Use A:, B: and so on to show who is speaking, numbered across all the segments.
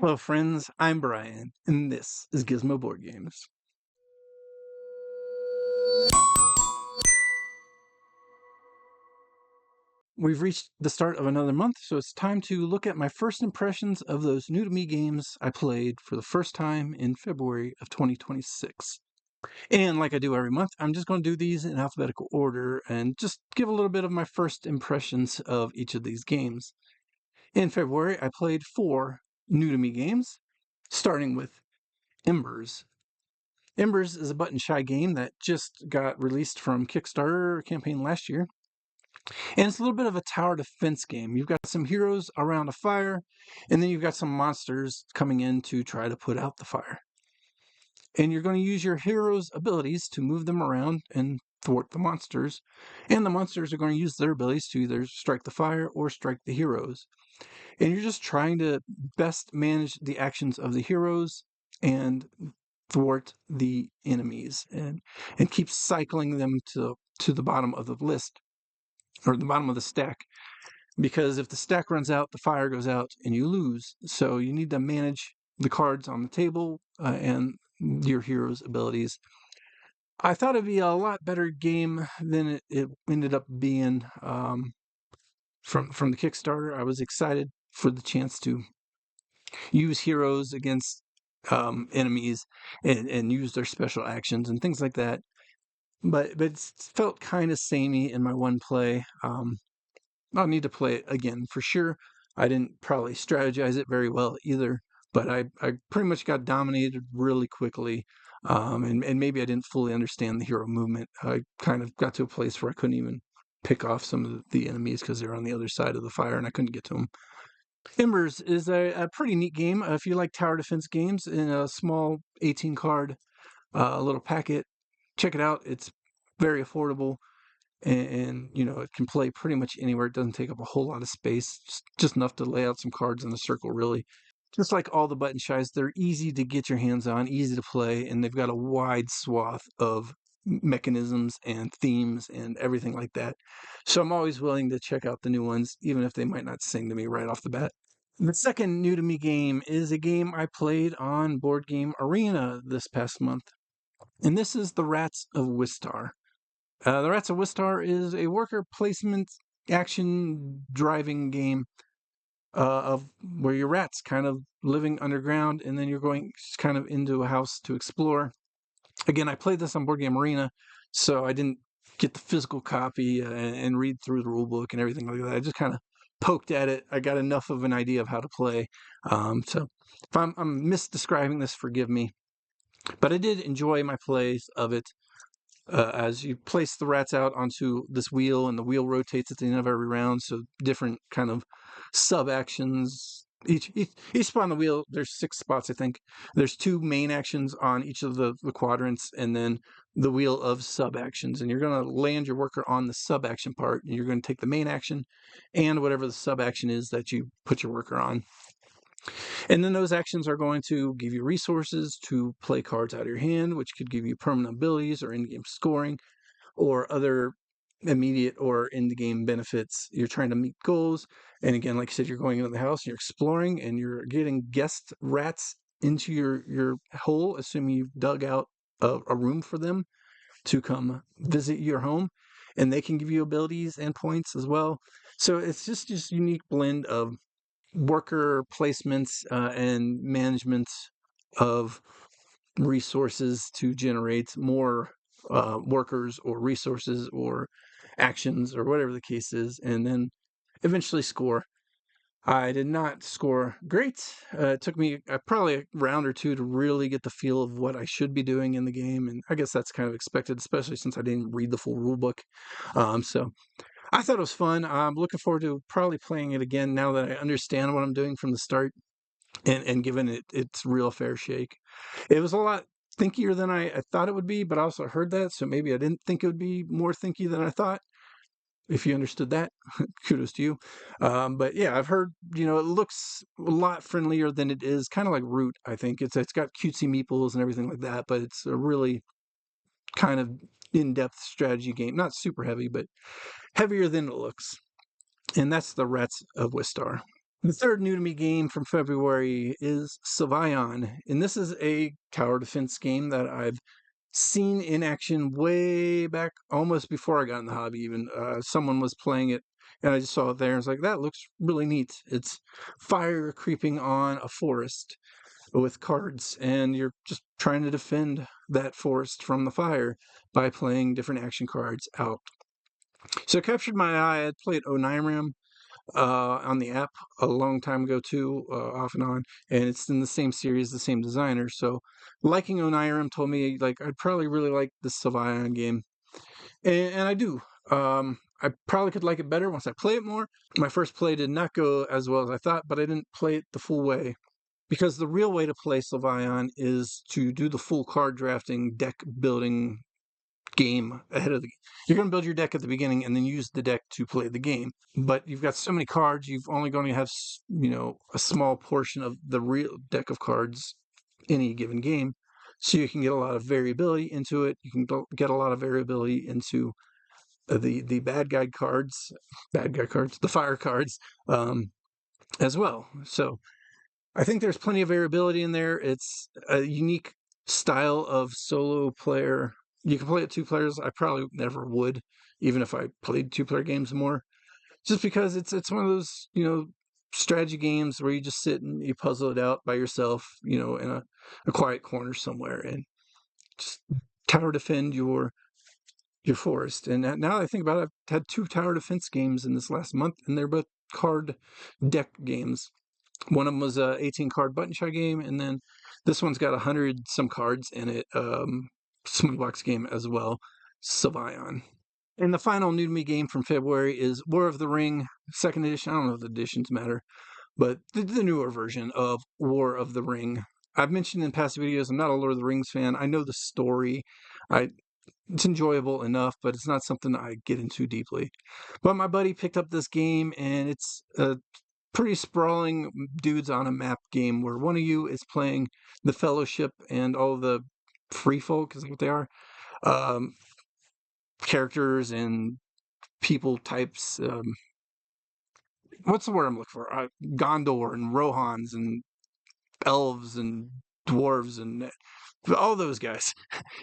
A: Hello, friends. I'm Brian, and this is Gizmo Board Games. We've reached the start of another month, so it's time to look at my first impressions of those new to me games I played for the first time in February of 2026. And like I do every month, I'm just going to do these in alphabetical order and just give a little bit of my first impressions of each of these games. In February, I played 4 new to me games, starting with Embers. Embers is a button shy game that just got released from Kickstarter campaign last year. And it's a little bit of a tower defense game. You've got some heroes around a fire, and then you've got some monsters coming in to try to put out the fire. And you're going to use your heroes' abilities to move them around and thwart the monsters. And the monsters are going to use their abilities to either strike the fire or strike the heroes. And you're just trying to best manage the actions of the heroes and thwart the enemies and keep cycling them to the bottom of the list or the bottom of the stack, because if the stack runs out, the fire goes out and you lose. So you need to manage the cards on the table and your hero's abilities. I thought it'd be a lot better game than it ended up being. From the Kickstarter, I was excited for the chance to use heroes against enemies and use their special actions and things like that. But it felt kind of samey in my one play. I'll need to play it again for sure. I didn't probably strategize it very well either, but I pretty much got dominated really quickly. And maybe I didn't fully understand the hero movement. I kind of got to a place where I couldn't even pick off some of the enemies because they're on the other side of the fire and I couldn't get to them. Embers is a pretty neat game. If you like tower defense games in a small 18 card little packet, check it out. It's very affordable and it can play pretty much anywhere. It doesn't take up a whole lot of space, just enough to lay out some cards in a circle, really. Just like all the button shies, they're easy to get your hands on, easy to play, and they've got a wide swath of mechanisms and themes and everything like that. So I'm always willing to check out the new ones, even if they might not sing to me right off the bat. The second new to me game is a game I played on Board Game Arena this past month, and this is The Rats of Wistar. The Rats of Wistar is a worker placement action driving game of where your rats kind of living underground, and then you're going kind of into a house to explore. Again, I played this on Board Game Arena, so I didn't get the physical copy and read through the rule book and everything like that. I just kind of poked at it. I got enough of an idea of how to play. So if I'm misdescribing this, forgive me. But I did enjoy my plays of it. As you place the rats out onto this wheel, and the wheel rotates at the end of every round, so different kind of sub actions. Each spot on the wheel, there's 6 spots, I think. There's 2 main actions on each of the quadrants, and then the wheel of sub actions. And you're going to land your worker on the sub action part, and you're going to take the main action and whatever the sub action is that you put your worker on. And then those actions are going to give you resources to play cards out of your hand, which could give you permanent abilities or in-game scoring or other immediate or in-the-game benefits. You're trying to meet goals. And again, like I said, you're going into the house, you're exploring, and you're getting guest rats into your hole, assuming you've dug out a room for them to come visit your home. And they can give you abilities and points as well. So it's just this unique blend of worker placements and management of resources to generate more workers or resources or actions or whatever the case is, and then eventually score. I did not score great. It took me probably a round or two to really get the feel of what I should be doing in the game, and I guess that's kind of expected, especially since I didn't read the full rule book. So I thought it was fun. I'm looking forward to probably playing it again now that I understand what I'm doing from the start and giving it its real fair shake. It was a lot thinkier than I thought it would be, but I also heard that, so maybe I didn't think it would be more thinky than I thought. If you understood that, kudos to you. But yeah, I've heard, it looks a lot friendlier than it is, kind of like Root, I think. It's got cutesy meeples and everything like that, but it's a really kind of in-depth strategy game. Not super heavy, but heavier than it looks. And that's the Rats of Wistar. The third new to me game from February is Sylvion, and this is a tower defense game that I've seen in action way back, almost before I got in the hobby. Even someone was playing it, and I just saw it there. And was like, that looks really neat. It's fire creeping on a forest with cards, and you're just trying to defend that forest from the fire by playing different action cards out. So it captured my eye. I'd played Oneiram on the app a long time ago too, off and on, and it's in the same series, the same designer. So liking Oneiram told me like I'd probably really like the Sylvion game, and I do. I probably could like it better once I play it more. My first play did not go as well as I thought, but I didn't play it the full way. Because the real way to play Sylvion is to do the full card drafting, deck building game ahead of the game. You're going to build your deck at the beginning and then use the deck to play the game. But you've got so many cards, you've only going to have, a small portion of the real deck of cards any given game. So you can get a lot of variability into it. You can get a lot of variability into the bad guy cards, the fire cards, as well. So I think there's plenty of variability in there. It's a unique style of solo player. You can play it two players. I probably never would, even if I played two-player games more, just because it's one of those strategy games where you just sit and you puzzle it out by yourself, in a quiet corner somewhere, and just tower defend your forest. And now that I think about it, I've had two tower defense games in this last month, and they're both card deck games. One of them was a 18 card button shy game, and then this one's got 100 some cards in it. Smooth box game as well, Sylvion. And the final new to me game from February is War of the Ring, second edition. I don't know if the editions matter, but the newer version of War of the Ring. I've mentioned in past videos, I'm not a Lord of the Rings fan. I know the story. I It's enjoyable enough, but it's not something I get into deeply. But my buddy picked up this game, and it's a pretty sprawling dudes on a map game where one of you is playing the Fellowship and all the free folk, is what they are, um, characters and people types. What's the word I'm looking for? Gondor and Rohans and elves and dwarves and all those guys.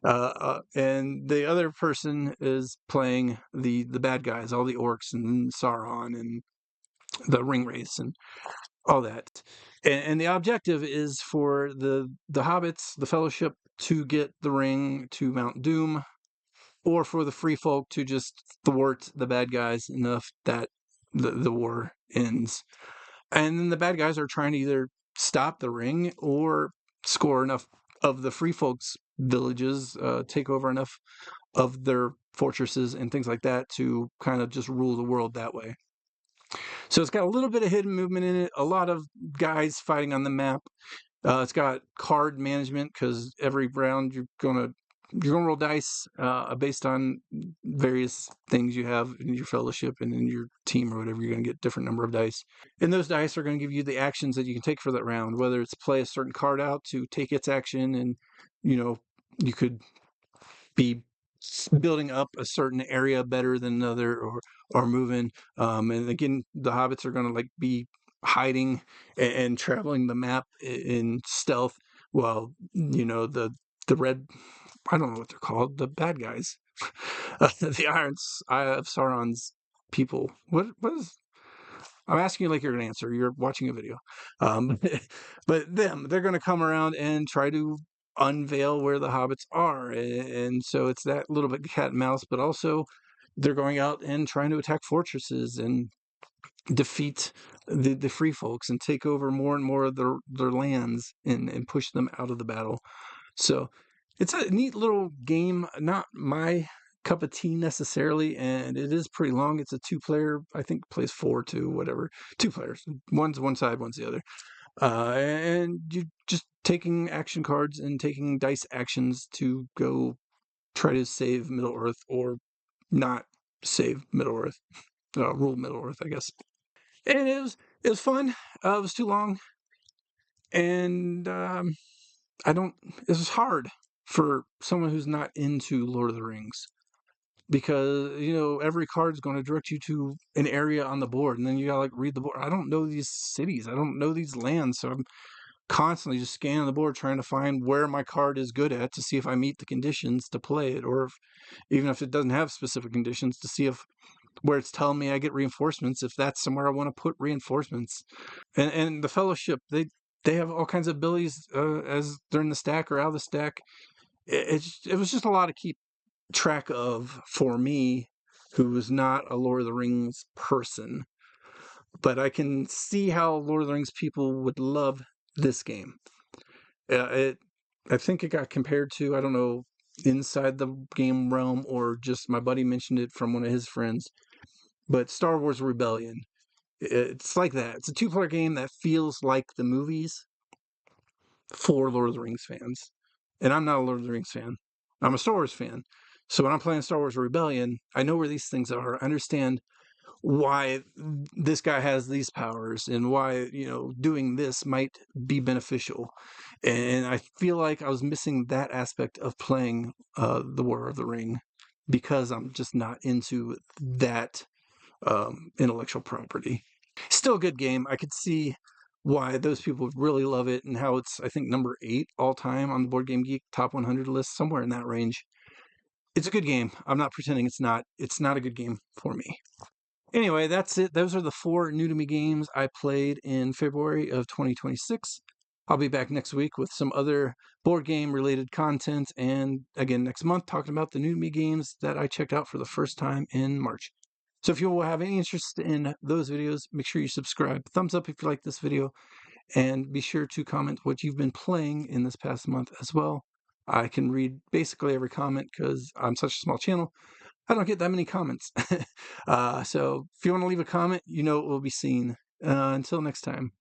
A: And the other person is playing the bad guys, all the orcs and Sauron and the ring wraiths and all that. And the objective is for the hobbits, the Fellowship, to get the ring to Mount Doom, or for the free folk to just thwart the bad guys enough that the war ends. And then the bad guys are trying to either stop the ring or score enough of the free folks' villages, take over enough of their fortresses and things like that to kind of just rule the world that way. So it's got a little bit of hidden movement in it, a lot of guys fighting on the map. It's got card management because every round you're gonna roll dice based on various things you have in your fellowship and in your team or whatever. You're gonna get different number of dice, and those dice are gonna give you the actions that you can take for that round. Whether it's play a certain card out to take its action, and you know you could be building up a certain area better than another, or moving. And again, the hobbits are going to like be hiding and traveling the map in stealth, while the red, I don't know what they're called, the bad guys, the irons, Eye of Sauron's people. What is? I'm asking you like you're an answer. You're watching a video. But they're going to come around and try to unveil where the hobbits are. And so it's that little bit cat and mouse, but also they're going out and trying to attack fortresses and defeat the free folks and take over more and more of their lands and push them out of the battle. So it's a neat little game, not my cup of tea necessarily, and it is pretty long. It's a two-player, I think plays 4-2, whatever. Two players. One's one side, one's the other. And you just taking action cards and taking dice actions to go try to save Middle Earth or not save Middle Earth. Rule Middle Earth, I guess. And it was fun. It was too long, and I don't. It was hard for someone who's not into Lord of the Rings. because every card is going to direct you to an area on the board, and then you gotta like read the board. I don't know these cities, I don't know these lands, so I'm constantly just scanning the board trying to find where my card is good at to see if I meet the conditions to play it, or if, even if it doesn't have specific conditions, to see if where it's telling me I get reinforcements, if that's somewhere I want to put reinforcements. And the Fellowship, they have all kinds of abilities as they're in the stack or out of the stack. It was just a lot to keep track of for me, who is not a Lord of the Rings person. But I can see how Lord of the Rings people would love this game. I think it got compared to, I don't know, inside the game realm, or just my buddy mentioned it from one of his friends, but Star Wars Rebellion. It's like that. It's a two-player game that feels like the movies for Lord of the Rings fans. And I'm not a Lord of the Rings fan. I'm a Star Wars fan. So when I'm playing Star Wars Rebellion, I know where these things are. I understand why this guy has these powers, and why doing this might be beneficial. And I feel like I was missing that aspect of playing the War of the Ring, because I'm just not into that intellectual property. Still a good game. I could see why those people would really love it, and how it's, I think, number 8 all time on the Board Game Geek top 100 list, somewhere in that range. It's a good game. I'm not pretending it's not. It's not a good game for me. Anyway, that's it. Those are the 4 new to me games I played in February of 2026. I'll be back next week with some other board game related content, and again next month talking about the new to me games that I checked out for the first time in March. So if you will have any interest in those videos, make sure you subscribe. Thumbs up if you like this video, and be sure to comment what you've been playing in this past month as well. I can read basically every comment because I'm such a small channel. I don't get that many comments. So if you want to leave a comment, it will be seen. Until next time.